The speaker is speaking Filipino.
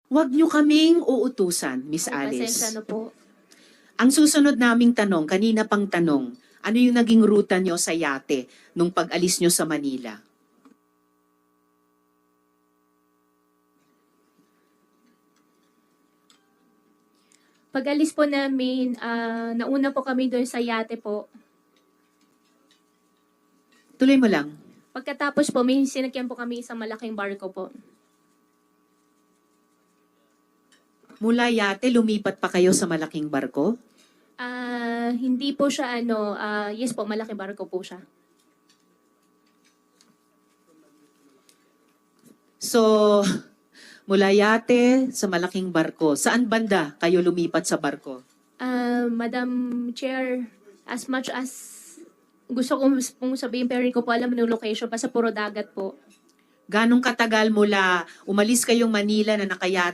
Huwag niyo kaming uutusan, Miss Ay, pasensya Alice. na po. Ang susunod naming tanong, kanina pang tanong, ano yung naging ruta niyo sa yate nung pag-alis niyo sa Manila? Pag-alis po namin, nauna po kami doon sa yate po. Tuloy mo lang. Pagkatapos po, may sinakyan po kami isang malaking barko po. Mula yate, lumipat pa kayo sa malaking barko? Hindi po siya yes po, malaking barko po siya. So, mula yate sa malaking barko, saan banda kayo lumipat sa barko? Madam Chair, as much as gusto ko pong sabihin, pero hindi ko po alam yung location, basta puro dagat po. Ganong katagal mula umalis kayong Manila na nakayate